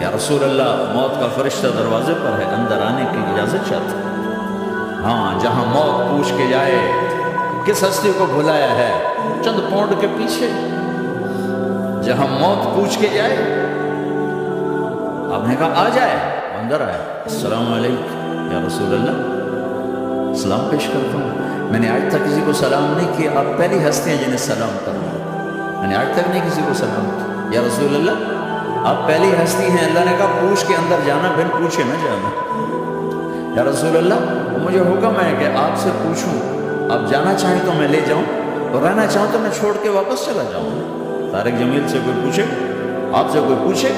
یا رسول اللہ موت کا فرشتہ دروازے پر ہے، اندر آنے کی اجازت چاہتا ہے۔ ہاں، جہاں موت پوچھ کے جائے کس ہستی کو بھلایا ہے، چند پونڈ کے پیچھے جہاں موت پوچھ کے جائے، آپ نے کہا آ جائے، اندر آئے، السلام علیکم یا رسول اللہ، سلام پیش کرتا ہوں۔ میں نے آج تک کسی کو سلام نہیں کیا، آپ پہلی ہستی ہیں جنہیں سلام کرنا، میں نے آج تک نہیں کسی کو سلام کیا، یا رسول اللہ آپ پہلی ہستی ہیں۔ اللہ نے کہا پوچھ کے اندر جانا، بن پوچھے نہ جانا۔ یا رسول اللہ مجھے حکم ہے کہ آپ سے پوچھوں، آپ جانا چاہیں تو میں لے جاؤں، اور رہنا چاہوں تو میں چھوڑ کے واپس چلا جاؤں۔ طارق جمیل سے کوئی پوچھے، آپ سے کوئی پوچھے،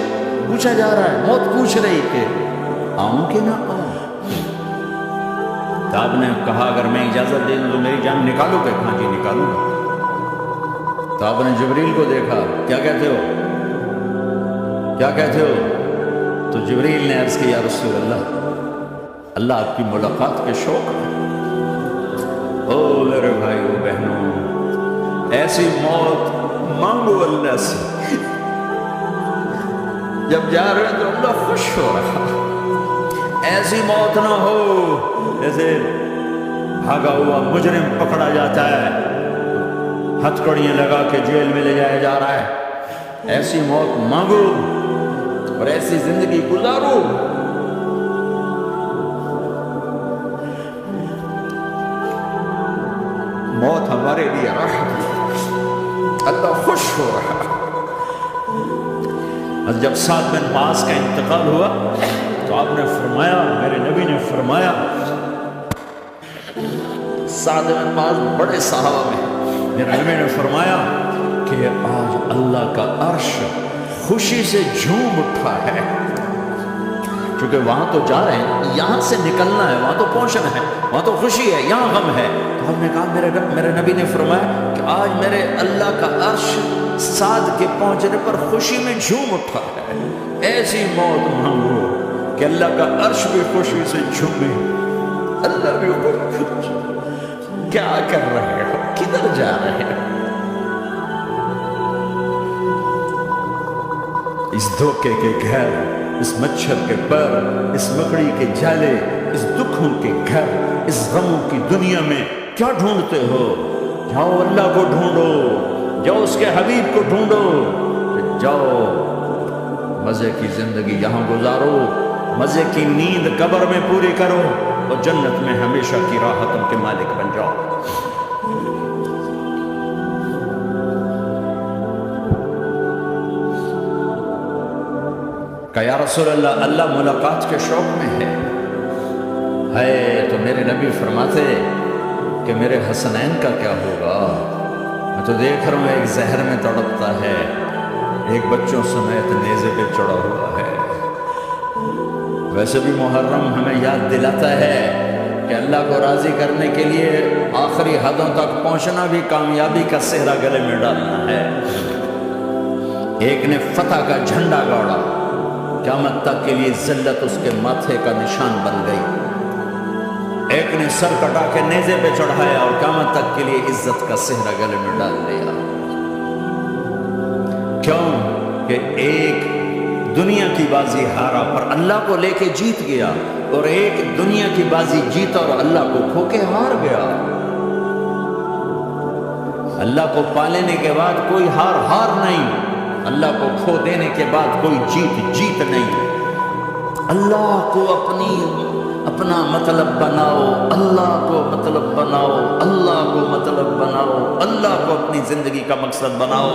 پوچھا جا رہا ہے، موت پوچھ رہی کہ آؤں کہ نہ آؤں۔ تو آپ نے کہا اگر میں اجازت دے دوں تو میری جان نکالو گے؟ کہاں جی نکالوں گا۔ تو آپ نے جبریل کو دیکھا، کیا کہتے ہو، کیا کہتے ہو؟ تو جبریل نے عرض کی یا رسول اللہ آپ کی ملاقات کے شوق ہے۔ او میرے بھائیو بہنوں، ایسی موت مانگو اللہ سے، جب جا رہے ہیں تو اللہ خوش ہو رہا۔ ایسی موت نہ ہو جیسے بھاگا ہوا مجرم پکڑا جاتا ہے، ہتھکڑیاں لگا کے جیل میں لے جایا جا رہا ہے۔ ایسی موت مانگو اور ایسی زندگی گزارو۔ موت ہمارے لیے راحت ہے، اللہ خوش ہو رہا۔ اور جب سعد بن معاذ کا انتقال ہوا تو آپ نے فرمایا، میرے نبی نے فرمایا، سعد بن معاذ بڑے صحابہ میں، میرے نبی نے فرمایا کہ آج اللہ کا عرش خوشی سے جھوم اٹھا ہے، کیونکہ وہاں تو جا رہے ہیں، یہاں سے نکلنا ہے، وہاں تو پہنچنا ہے، وہاں تو خوشی ہے، یہاں غم ہے۔ تو ہم نے کہا میرے نبی نے فرمایا کہ آج میرے اللہ کا عرش سعد کے پہنچنے پر خوشی میں جھوم اٹھا ہے۔ ایسی موت مانگو کہ اللہ کا عرش بھی خوشی سے جھومے، اللہ بھی خوش۔ کیا کر رہے ہو، کدھر جا رہے ہو؟ اس دھوکے کے گھر، اس مچھر کے پر، اس مکڑی کے جالے، اس دکھوں کے گھر، اس غموں کی دنیا میں کیا ڈھونڈتے ہو؟ جاؤ اللہ کو ڈھونڈو، جاؤ اس کے حبیب کو ڈھونڈو، جاؤ مزے کی زندگی یہاں گزارو، مزے کی نیند قبر میں پوری کرو، اور جنت میں ہمیشہ کی راحتوں کے مالک بن جاؤ۔ کہ یا رسول اللہ اللہ ملاقات کے شوق میں ہے تو میرے نبی فرماتے کہ میرے حسنین کا کیا ہوگا؟ میں تو دیکھ رہا ہوں ایک زہر میں تڑپتا ہے، ایک بچوں سمیت نیزے پہ چڑھا ہوا ہے۔ ویسے بھی محرم ہمیں یاد دلاتا ہے کہ اللہ کو راضی کرنے کے لیے آخری حدوں تک پہنچنا بھی کامیابی کا صحرا گلے میں ڈالنا ہے۔ ایک نے فتح کا جھنڈا گاڑا، قیامت تک کے لیے ذلت اس کے ماتھے کا نشان بن گئی۔ ایک نے سر کٹا کے نیزے پہ چڑھایا اور قیامت تک کے لیے عزت کا صحرا گلے میں ڈال دیا۔ کیوں کہ ایک دنیا کی بازی ہارا پر اللہ کو لے کے جیت گیا، اور ایک دنیا کی بازی جیتا اور اللہ کو کھو کے ہار گیا۔ اللہ کو پا لینے کے بعد کوئی ہار نہیں، اللہ کو کھو دینے کے بعد کوئی جیت نہیں۔ اللہ کو اپنا مطلب بناؤ، اللہ کو مطلب بناؤ، اللہ کو مطلب بناؤ، اللہ کو اپنی زندگی کا مقصد بناؤ۔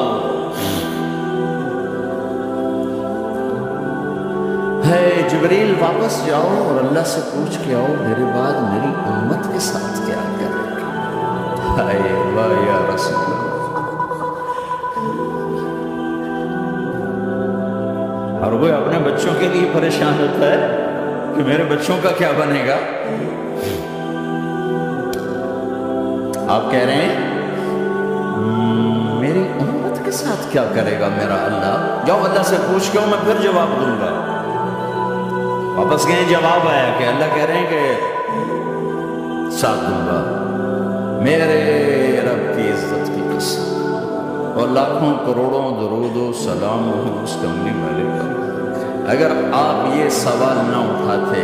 ہے جبریل واپس جاؤ اور اللہ سے پوچھ کے آؤ میرے بعد میری امت کے ساتھ کیا کرے گا۔ ہائے واہ یا رسول اللہ۔ اور وہ اپنے بچوں کے لیے پریشان ہوتا ہے کہ میرے بچوں کا کیا بنے گا۔ آپ کہہ رہے ہیں میری امت کے ساتھ کیا کرے گا میرا اللہ؟ جاؤ اللہ سے پوچھ کے میں پھر جواب دوں گا۔ واپس گئے، جواب آیا کہ اللہ کہہ رہے ہیں کہ ساتھ دوں گا، میرے رب کی عزت کی قسم، اور لاکھوں کروڑوں درود و سلام ہوں اس کملی والے پر۔ اگر آپ یہ سوال نہ اٹھاتے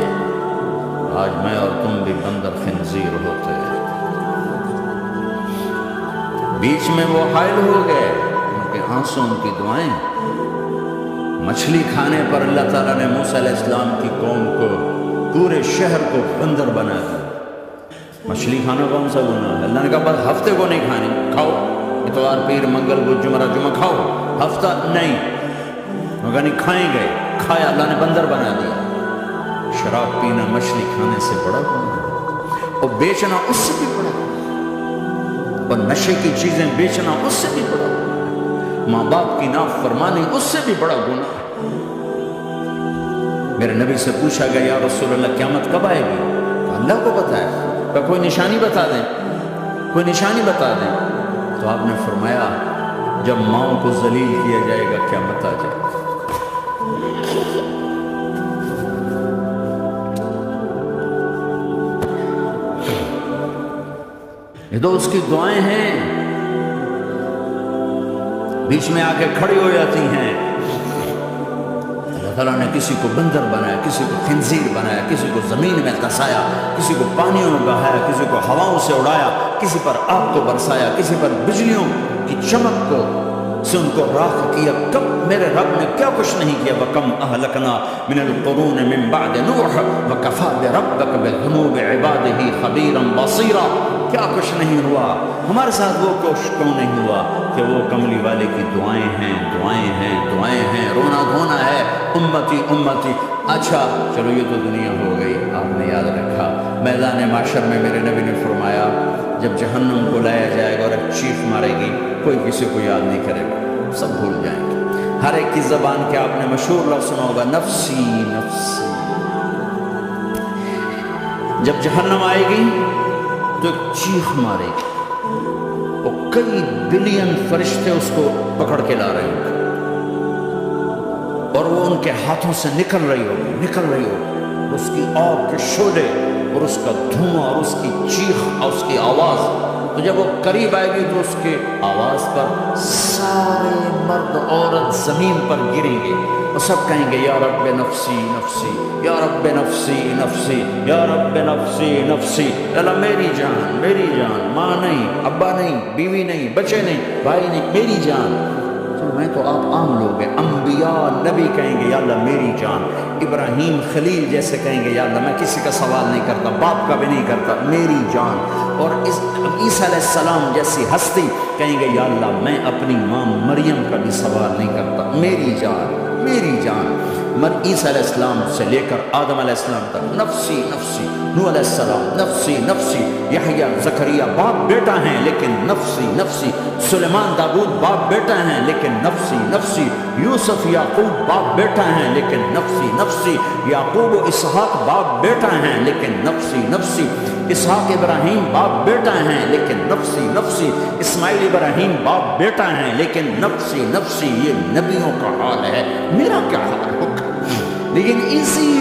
آج میں اور تم بھی بندر خنزیر ہوتے. بیچ میں وہ حائل ہو گئے، ان کے آنسوں، ان کی دعائیں. مچھلی کھانے پر اللہ تعالیٰ نے موسیٰ علیہ السلام کی قوم کو، پورے شہر کو بندر بنا دیا. مچھلی کھانا کون سا گناہ ہے؟ اللہ نے کہا بس ہفتے کو نہیں کھانی، کھاؤ اتوار پیر منگل بدھ جمعہ جمعہ کھاؤ، ہفتہ نہیں. مگر نہیں کھائیں گے، کھایا، اللہ نے بندر بنا دیا. شراب پینا مچھلی کھانے سے بڑا گناہ، اور بیچنا اس سے بھی بڑا گناہ، اور نشے کی چیزیں بیچنا اس سے بھی بڑا گناہ، ماں باپ کی نافرمانی اس سے بھی بڑا گناہ. میرے نبی سے پوچھا گیا یا رسول اللہ قیامت کب آئے گی؟ اللہ کو پتہ ہے. کہ کوئی نشانی بتا دیں، کوئی نشانی بتا دیں. تو آپ نے فرمایا جب ماؤں کو ذلیل کیا جائے گا قیامت آ جائے گا. یہ تو اس کی دعائیں ہیں، بیچ میں آ کے کھڑی ہو جاتی ہیں. اللہ تعالیٰ نے کسی کو بندر بنایا، کسی کو خنزیر بنایا، کسی کو زمین میں دسایا، کسی کو پانیوں میں بہایا، کسی کو ہواؤں سے اڑایا، کسی پر آگ کو برسایا، کسی پر بجلیوں کی چمک کو سے ان کو راکھ کیا. کب میرے رب نے کیا کچھ نہیں کیا. وَكَمْ أَهْلَكْنَا مِنَ الْقُرُونِ مِنْ بَعْدِ نُوحٍ وَكَفَى بِرَبِّكَ بِذُنُوبِ عِبَادِهِ خَبِيرًا بَصِيرًا. کیا کچھ نہیں ہوا ہمارے ساتھ، وہ کچھ کیوں نہیں ہوا کہ وہ کملی والے کی دعائیں ہیں، دعائیں ہیں، دعائیں ہیں. رونا دھونا ہے امتی امتی. اچھا چلو یہ تو دنیا ہو گئی، آپ نے یاد رکھا. میدان معاشر میں میرے نبی نے فرمایا جب جہنم کو لایا جائے گا اور ایک چیخ مارے گی، کوئی کسی کو یاد نہیں کرے گا، سب بھول جائیں گے. ہر ایک کی زبان کے آپ نے مشہور لفظ سنا ہوگا نفسی نفسی. جب جہنم آئے گی تو ایک چیخ مارے گی، اور کئی بلین فرشتے اس کو پکڑ کے لا رہے ہوں، اور وہ ان کے ہاتھوں سے نکل رہی ہوگی، اس کی آگ کے شعلے اور اس کا دھواں اور اس کی چیخ اور اس کی آواز. تو جب وہ قریب آئے گی تو اس کے آواز پر سارے مرد عورت زمین پر گریں گے اور سب کہیں گے یا رب نفسی نفسی، یا رب نفسی نفسی، یا رب نفسی نفسی. اللہ میری جان، میری جان، ماں نہیں، ابا نہیں، بیوی نہیں، بچے نہیں، بھائی نہیں، میری جان. میں تو آپ عام لوگ ہیں، انبیاء نبی کہیں گے یا اللہ میری جان. ابراہیم خلیل جیسے کہیں گے یا اللہ میں کسی کا سوال نہیں کرتا، باپ کا بھی نہیں کرتا، میری جان. اور عیسیٰ علیہ السلام جیسی ہستی کہیں گے یا اللہ میں اپنی ماں مریم کا بھی سوال نہیں کرتا، میری جان، میری جان. عیسیٰ علیہ السلام سے لے کر آدم علیہ السلام تک نفسی نفسی. نوح علیہ السلام نفسی نفسی. یحییٰ زکریا باپ بیٹا ہیں لیکن نفسی نفسی. سلیمان داؤد باپ بیٹا ہیں لیکن نفسی نفسی. یوسف یعقوب باپ بیٹا ہیں لیکن نفسی نفسی. یعقوب و اسحاق باپ بیٹا ہیں لیکن نفسی نفسی. اسحاق ابراہیم باپ بیٹا ہیں لیکن نفسی نفسی. اسماعیل ابراہیم باپ بیٹا ہیں لیکن نفسی نفسی. یہ نبیوں کا حال ہے، میرا کیا حال ہوگا؟ لیکن اسی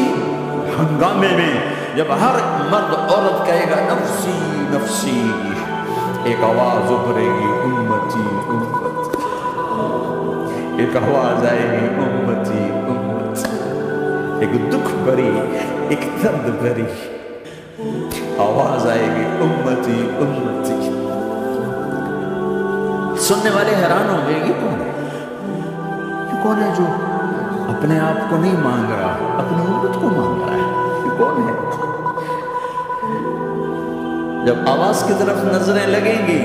ہنگامے میں جب ہر مرد عورت کہے گا نفسی نفسی، ایک آواز ابھرے گی امتی امتی. ایک آواز آئے گی امتی امتی. ایک دکھ بھری، ایک درد بھری آواز آئے گی امتی امتی. سننے والے حیران ہوں گے یہ کون ہے؟ یہ کون ہے جو اپنے آپ کو نہیں مانگ رہا، اپنی امت کو مانگ رہا ہے؟ یہ کون ہے؟ جب آواز کی طرف نظریں لگیں گی،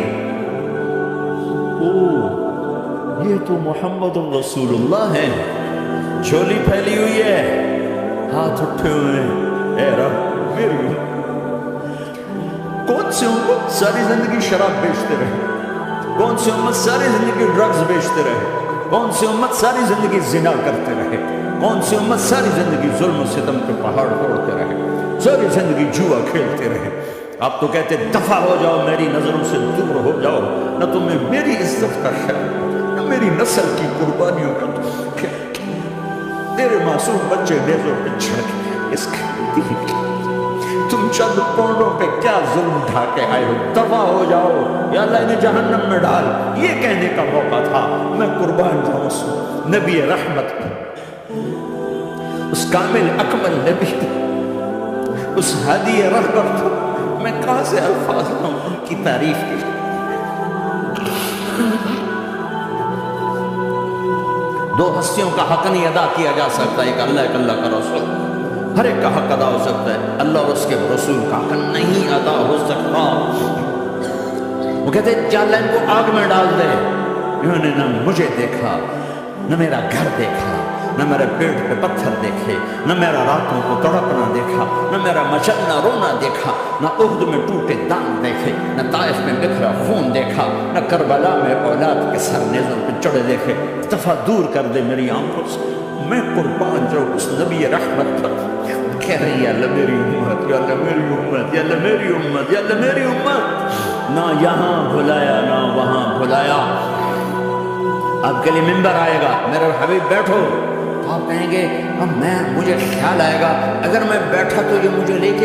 اوہ یہ تو محمد رسول اللہ ہے. جھولی پھیلی ہوئی ہے، ہاتھ اٹھے ہوئے ہیں، اے رب میری. کون سی امت ساری زندگی شراب بیچتے رہے؟ کون سی امت ساری زندگی ڈرگز بیچتے رہے؟ کون سی امت ساری زندگی زنا کرتے رہے؟ کون سی امت ساری زندگی ظلم و ستم کے پہاڑ توڑتے رہے؟ ساری زندگی جوا کھیلتے رہے؟ آپ تو کہتے دفع ہو جاؤ، میری نظروں سے دور ہو جاؤ، نہ تمہیں میری عزت کا خیال، نہ میری نسل کی قربانیوں کا خیال. تیرے معصوم بچے نیزوں پہ چھڑک اس تم چند پونڈوں پہ کیا ظلم ڈھا کے آئے ہو؟ دفع ہو جاؤ یا اللہ انہیں جہنم میں ڈال. یہ کہنے کا موقع تھا. میں قربان جاؤں نبی رحمت. اس کامل اکمل نبی تھے، اس ہادی رہبر تھے، میں کہاں سے الفاظ ہوں ان کی تعریف کی۔ دو ہستیوں کا حق نہیں ادا کیا جا سکتا، ایک اللہ، ایک اللہ کا رسول۔ ہر ایک کا حق ادا ہو سکتا ہے، اللہ اور اس کے رسول کا حق نہیں ادا ہو سکتا۔ وہ کہتے ہیں جا ان کو آگ میں ڈال دے۔ انہوں نے نہ مجھے دیکھا، نہ میرا گھر دیکھا، نہ میرے پیٹ پہ پتھر دیکھے، نہ میرا راتوں کو تڑپنا دیکھا، نہ میرا مچلنا رونا دیکھا، نہ احد میں ٹوٹے دان دیکھے، نہ طائف میں بکھرا خون دیکھا، نہ کربلا میں اولاد کے سر نیزوں پہ چڑھے دیکھے۔ دفعہ دور کر دے میری آنکھوں سے، میں قربان جاؤں اس نبی رحمت پر۔ کہہ رہی ہے اللہ میری امت، یا اللہ میری امت، یا اللہ میری امت، یا اللہ میری امت۔ نہ یہاں بھلایا نہ وہاں بھلایا۔ آپ کے لیے منبر آئے گا، میرے حبیب بیٹھو، تو آپ کہیں گے اب مجھے خیال آئے گا اگر میں بیٹھا تو یہ مجھے لے کے